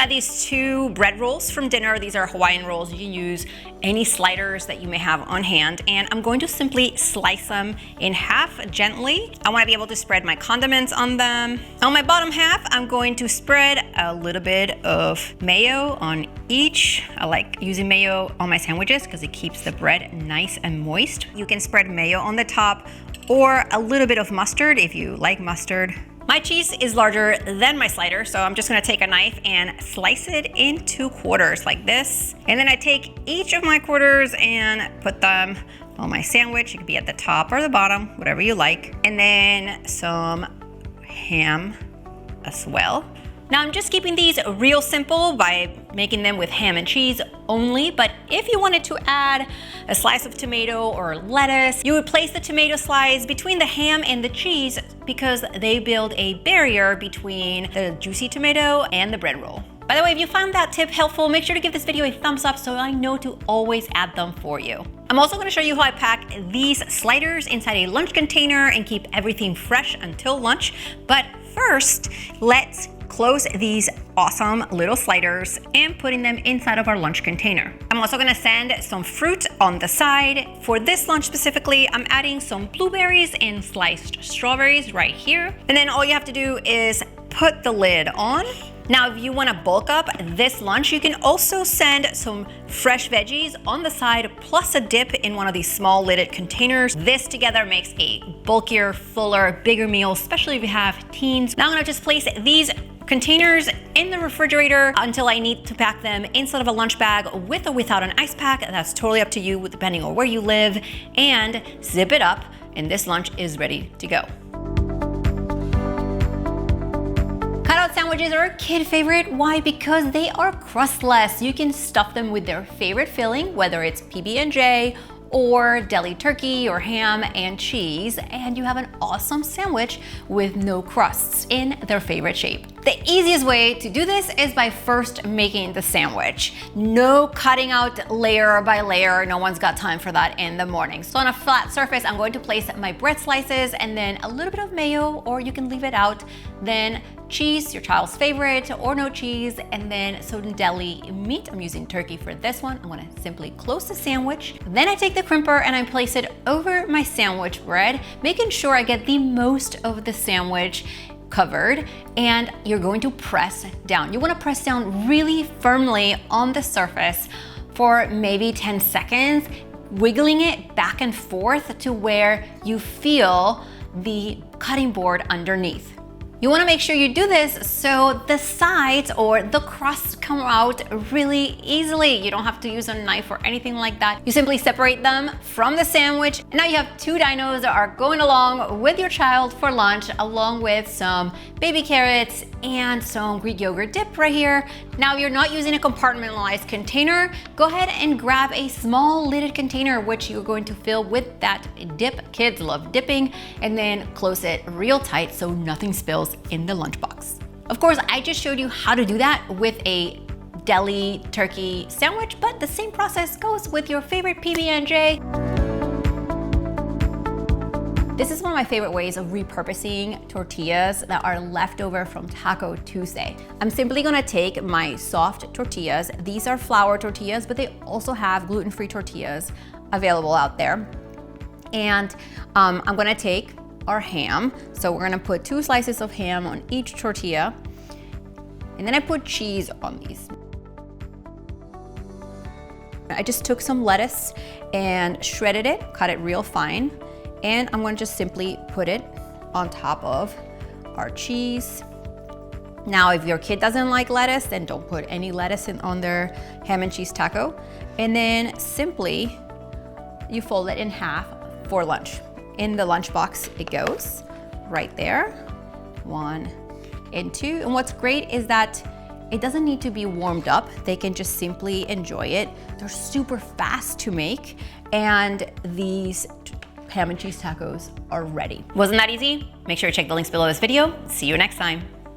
got these 2 bread rolls from dinner. These are Hawaiian rolls. You can use any sliders that you may have on hand, and I'm going to simply slice them in half gently. I want to be able to spread my condiments on them. On my bottom half, I'm going to spread a little bit of mayo on each. I like using mayo on my sandwiches because it keeps the bread nice and moist. You can spread mayo on the top or a little bit of mustard if you like mustard. My cheese is larger than my slider, so I'm just gonna take a knife and slice it into quarters like this. And then I take each of my quarters and put them on my sandwich. It could be at the top or the bottom, whatever you like. And then some ham as well. Now I'm just keeping these real simple by making them with ham and cheese only, but if you wanted to add a slice of tomato or lettuce, you would place the tomato slice between the ham and the cheese because they build a barrier between the juicy tomato and the bread roll. By the way, if you found that tip helpful, make sure to give this video a thumbs up so I know to always add them for you. I'm also going to show you how I pack these sliders inside a lunch container and keep everything fresh until lunch. But first, let's close these awesome little sliders and putting them inside of our lunch container. I'm also gonna send some fruit on the side. For this lunch specifically, I'm adding some blueberries and sliced strawberries right here. And then all you have to do is put the lid on. Now, if you wanna bulk up this lunch, you can also send some fresh veggies on the side plus a dip in one of these small lidded containers. This together makes a bulkier, fuller, bigger meal, especially if you have teens. Now I'm gonna just place these containers in the refrigerator until I need to pack them inside of a lunch bag with or without an ice pack. That's totally up to you depending on where you live, and zip it up and this lunch is ready to go. Cutout sandwiches are a kid favorite. Why? Because they are crustless. You can stuff them with their favorite filling, whether it's PB&J or deli turkey or ham and cheese, and you have an awesome sandwich with no crusts in their favorite shape. The easiest way to do this is by first making the sandwich. No cutting out layer by layer. No one's got time for that in the morning. So on a flat surface, I'm going to place my bread slices and then a little bit of mayo, or you can leave it out. Then cheese, your child's favorite, or no cheese, and then some deli meat. I'm using turkey for this one. I'm gonna simply close the sandwich. Then I take the crimper and I place it over my sandwich bread, making sure I get the most of the sandwich covered, and you're going to press down. You wanna press down really firmly on the surface for maybe 10 seconds, wiggling it back and forth to where you feel the cutting board underneath. You wanna make sure you do this so the sides or the crusts come out really easily. You don't have to use a knife or anything like that. You simply separate them from the sandwich. Now you have 2 dinos that are going along with your child for lunch, along with some baby carrots and some Greek yogurt dip right here. Now, if you're not using a compartmentalized container, go ahead and grab a small lidded container, which you're going to fill with that dip. Kids love dipping, and then close it real tight so nothing spills in the lunchbox. Of course, I just showed you how to do that with a deli turkey sandwich, but the same process goes with your favorite PB&J. This is one of my favorite ways of repurposing tortillas that are left over from Taco Tuesday. I'm simply gonna take my soft tortillas. These are flour tortillas, but they also have gluten-free tortillas available out there. And I'm gonna take our ham. So we're gonna put 2 slices of ham on each tortilla. And then I put cheese on these. I just took some lettuce and shredded it, cut it real fine. And I'm gonna just simply put it on top of our cheese. Now, if your kid doesn't like lettuce, then don't put any lettuce on their ham and cheese taco. And then simply, you fold it in half for lunch. In the lunchbox, it goes right there, 1 and 2. And what's great is that it doesn't need to be warmed up. They can just simply enjoy it. They're super fast to make, and these ham and cheese tacos are ready. Wasn't that easy? Make sure to check the links below this video. See you next time.